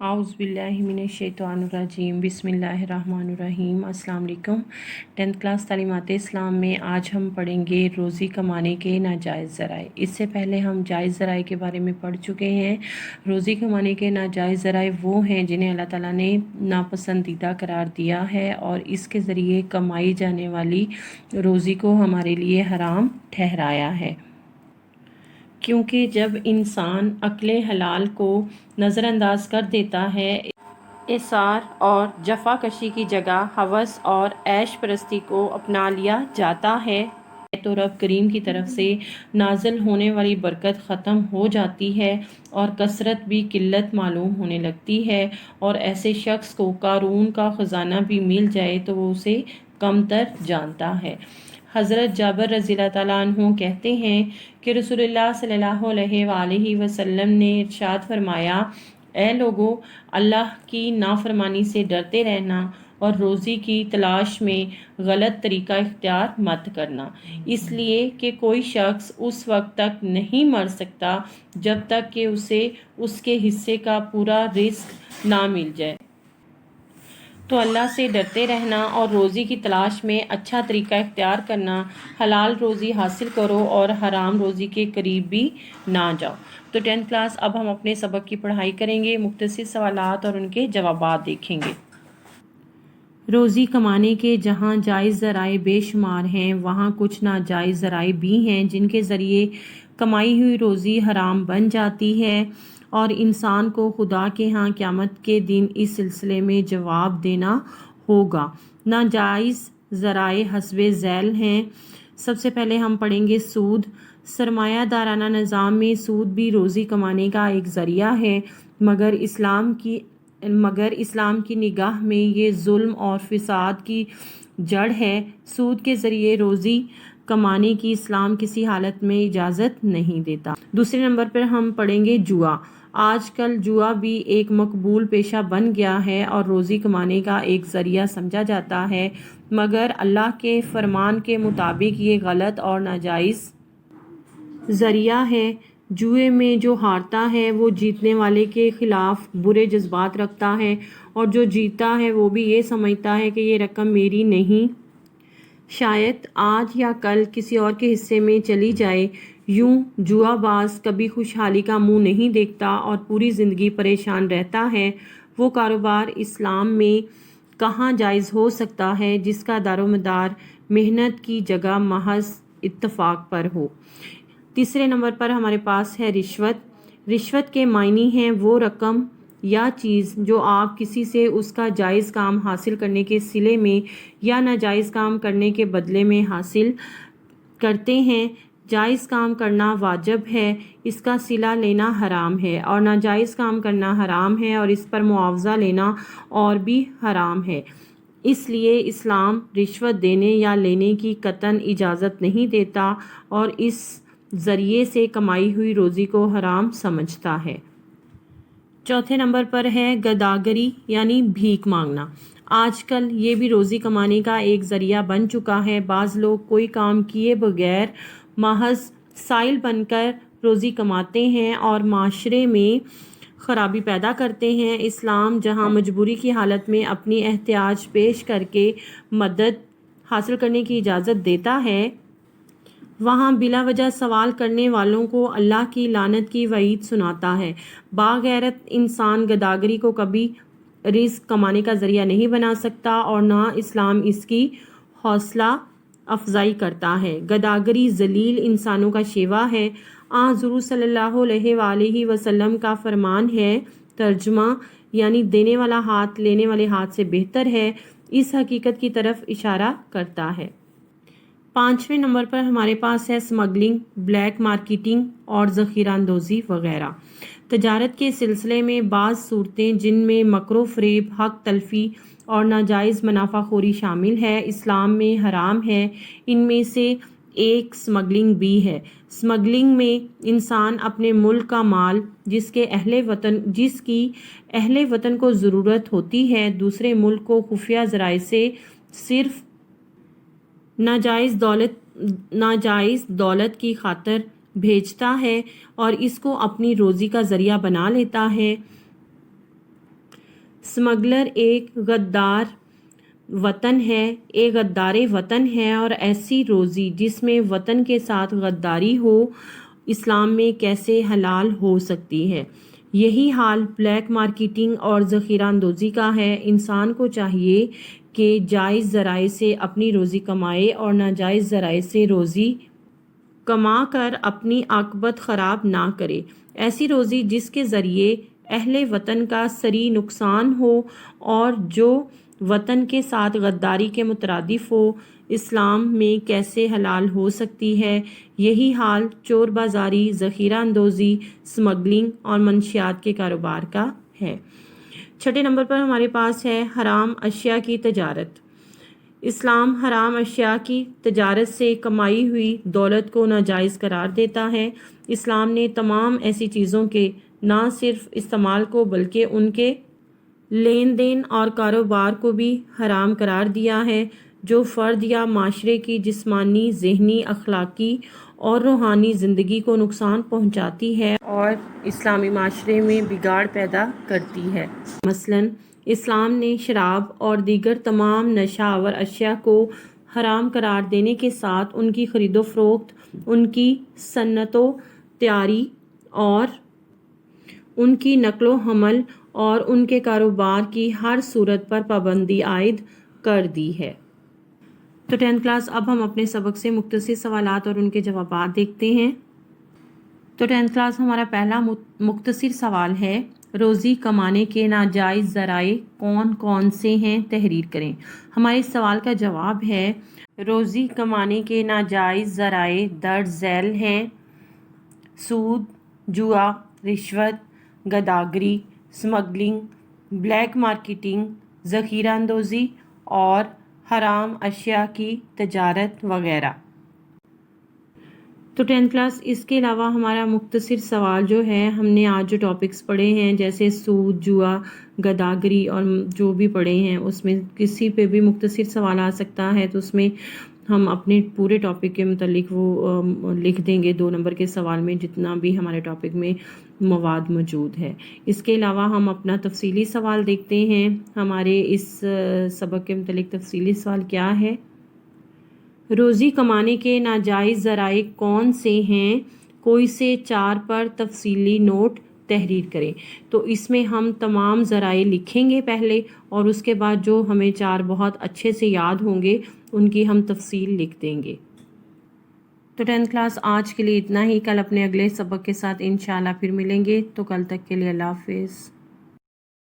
आउज़ बिल्लाहि मिनश्शैतानिर्रजीम बिस्मिल्लाहिर्रहमानिर्रहीम। अस्सलाम वालेकुम। 10th क्लास तालीमात इस्लाम में आज हम पढ़ेंगे रोज़ी कमाने के नाजायज़ ज़राए। इससे पहले हम जायज़ ज़राए के बारे में पढ़ चुके हैं। रोज़ी कमाने के नाजायज़ ज़राए वो हैं जिन्हें अल्लाह ताला ने नापसंदीदा करार दिया है और इसके ज़रिए कमाई जाने वाली रोज़ी को हमारे लिए हराम ठहराया है, क्योंकि जब इंसान अक्ल हलाल को नज़रअंदाज कर देता है, इसार और जफाकशी की जगह हवस और ऐश परस्ती को अपना लिया जाता है तो रब करीम की तरफ से नाजिल होने वाली बरकत ख़त्म हो जाती है और कसरत भी किल्लत मालूम होने लगती है। और ऐसे शख्स को कारून का ख़जाना भी मिल जाए तो वो उसे कमतर जानता है। हज़रत जाबिर रज़ियल्लाहु ताला अन्हु कहते हैं कि रसूलुल्लाह सल्लल्लाहु अलैहि वसल्लम ने इरशाद फरमाया, ए लोगों, अल्लाह की नाफरमानी से डरते रहना और रोज़ी की तलाश में गलत तरीका इख्तियार मत करना, इसलिए कि कोई शख्स उस वक्त तक नहीं मर सकता जब तक कि उसे उसके हिस्से का पूरा रिस्क ना मिल जाए। तो अल्लाह से डरते रहना और रोज़ी की तलाश में अच्छा तरीका इख्तियार करना, हलाल रोज़ी हासिल करो और हराम रोज़ी के करीब भी ना जाओ। तो 10th क्लास अब हम अपने सबक की पढ़ाई करेंगे, मुख्तसर सवालात और उनके जवाबात देखेंगे। रोज़ी कमाने के जहाँ जायज़ ज़राए बेशुमार हैं, वहाँ कुछ नाजायज़ ज़राए भी हैं जिनके ज़रिए कमाई हुई रोज़ी हराम बन जाती है और इंसान को खुदा के यहाँ क़यामत के दिन इस सिलसिले में जवाब देना होगा। नाजायज़ ज़राए हस्बे ज़ैल हैं। सबसे पहले हम पढ़ेंगे सूद। सरमायादाराना निज़ाम में सूद भी रोज़ी कमाने का एक ज़रिया है, मगर इस्लाम की निगाह में ये जुल्म और फिसाद की जड़ है। सूद के ज़रिए रोज़ी कमाने की इस्लाम किसी हालत में इजाज़त नहीं देता। दूसरे नंबर पर हम पढ़ेंगे जुआ। आजकल जुआ भी एक मकबूल पेशा बन गया है और रोज़ी कमाने का एक ज़रिया समझा जाता है, मगर अल्लाह के फरमान के मुताबिक ये गलत और नाजायज़ ज़रिया है। जुए में जो हारता है वो जीतने वाले के ख़िलाफ़ बुरे जज्बात रखता है और जो जीतता है वो भी ये समझता है कि ये रकम मेरी नहीं, शायद आज या कल किसी और के हिस्से में चली जाए। यूं जुआबाज कभी खुशहाली का मुंह नहीं देखता और पूरी ज़िंदगी परेशान रहता है। वो कारोबार इस्लाम में कहाँ जायज़ हो सकता है जिसका दारोमदार मेहनत की जगह महज इत्तफाक पर हो। तीसरे नंबर पर हमारे पास है रिश्वत। रिश्वत के मायने हैं वो रकम या चीज़ जो आप किसी से उसका जायज़ काम हासिल करने के सिले में या नाजायज़ काम करने के बदले में हासिल करते हैं। जायज़ काम करना वाजिब है, इसका सिला लेना हराम है, और नाजायज़ काम करना हराम है और इस पर मुआवजा लेना और भी हराम है। इसलिए इस्लाम रिश्वत देने या लेने की कतन इजाज़त नहीं देता और इस ज़रिए से कमाई हुई रोज़ी को हराम समझता है। चौथे नंबर पर है गदागरी यानी भीख मांगना। आजकल ये भी रोज़ी कमाने का एक ज़रिया बन चुका है। बाज़ लोग कोई काम किए बगैर महज साइल बनकर रोज़ी कमाते हैं और माशरे में ख़राबी पैदा करते हैं। इस्लाम जहाँ मजबूरी की हालत में अपनी एहतियाज पेश करके मदद हासिल करने की इजाज़त देता है, वहाँ बिला वजह सवाल करने वालों को अल्लाह की लानत की वईद सुनाता है। बागैरत इंसान गदागरी को कभी रिज़्क कमाने का ज़रिया नहीं बना सकता और ना इस्लाम इसकी हौसला अफजाई करता है। गदागरी जलील इंसानों का शेवा है। हुज़ूर सल्लल्लाहु अलैहि वसल्लम का फरमान है, तर्जुमा यानी देने वाला हाथ लेने वाले हाथ से बेहतर है, इस हकीकत की तरफ इशारा करता है। पाँचवें नंबर पर हमारे पास है स्मगलिंग, ब्लैक मार्केटिंग और ज़ख़ीरा अंदोज़ी वगैरह। तजारत के सिलसिले में बाज़ सूरतें जिनमें मकरो फ़रेब, हक़ तलफ़ी और नाजायज़ मुनाफ़ाखोरी शामिल है, इस्लाम में हराम है। इनमें से एक स्मगलिंग भी है। स्मगलिंग में इंसान अपने मुल्क का माल जिसकी अहले वतन को ज़रूरत होती है, दूसरे मुल्क को खुफिया ज़राए से सिर्फ़ नाजायज़ दौलत की खातिर भेजता है और इसको अपनी रोज़ी का ज़रिया बना लेता है। स्मगलर एक गद्दार वतन है और ऐसी रोज़ी जिसमें वतन के साथ गद्दारी हो इस्लाम में कैसे हलाल हो सकती है। यही हाल ब्लैक मार्केटिंग और ज़ख़ीरा अंदोज़ी का है। इंसान को चाहिए कि जायज़ ज़राए से अपनी रोज़ी कमाए और नाजायज़ ज़राए से रोज़ी कमा कर अपनी आकबत ख़राब ना करे। ऐसी रोज़ी जिसके ज़रिए अहले वतन का सरी नुकसान हो और जो वतन के साथ गद्दारी के मुतरादिफ हो इस्लाम में कैसे हलाल हो सकती है। यही हाल चोर बाज़ारी, ज़ख़ीरा अंदोज़ी, स्मगलिंग और मंशियात के कारोबार का है। छठे नंबर पर हमारे पास है हराम अशिया की तजारत। इस्लाम हराम अशिया की तजारत से कमाई हुई दौलत को नाजायज़ करार देता है। इस्लाम ने तमाम ऐसी चीज़ों के ना सिर्फ इस्तेमाल को बल्कि उनके लेन देन और कारोबार को भी हराम करार दिया है जो फ़र्द या माशरे की जिस्मानी, ज़हनी, अखलाकी और रूहानी ज़िंदगी को नुकसान पहुंचाती है और इस्लामी माशरे में बिगाड़ पैदा करती है। मसलन इस्लाम ने शराब और दीगर तमाम नशावर अशिया को हराम करार देने के साथ उनकी खरीदो फरोख्त, उनकी सन्नतों तैयारी और उनकी नकलो हमल और उनके कारोबार की हर सूरत पर पाबंदी आयद कर दी है। तो 10th क्लास अब हम अपने सबक से मुख्तसर सवालात और उनके जवाबात देखते हैं। तो 10th क्लास हमारा पहला मुख्तसर सवाल है, रोज़ी कमाने के नाजायज़ ज़राए कौन कौन से हैं, तहरीर करें। हमारे इस सवाल का जवाब है रोज़ी कमाने के नाजायज़ ज़राए दर्ज झैल हैं सूद, जुआ, रिश्वत, गदागरी, स्मगलिंग, ब्लैक मार्केटिंग, ज़ख़ीरा अंदोज़ी और हराम अशिया की तजारत वगैरह। तो 10th क्लास इसके अलावा हमारा मुख्तसर सवाल जो है, हमने आज जो टॉपिक्स पढ़े हैं जैसे सूद, जुआ, गदागरी और जो भी पढ़े हैं उसमें किसी पे भी मुख्तसर सवाल आ सकता है तो उसमें हम अपने पूरे टॉपिक के मुतालिक वो लिख देंगे 2 नंबर के सवाल में जितना भी हमारे टॉपिक में मवाद मौजूद है। इसके अलावा हम अपना तफसीली सवाल देखते हैं। हमारे इस सबक के मुतालिक तफसीली सवाल क्या है, रोज़ी कमाने के नाजायज़ ज़राए कौन से हैं, कोई से 4 पर तफसीली नोट तहरीर करें। तो इसमें हम तमाम ज़राए लिखेंगे पहले और उसके बाद जो हमें 4 बहुत अच्छे से याद होंगे उनकी हम तफसील लिख देंगे। तो 10th क्लास आज के लिए इतना ही। कल अपने अगले सबक के साथ इंशाल्लाह फिर मिलेंगे। तो कल तक के लिए अल्लाह हाफ़िज़।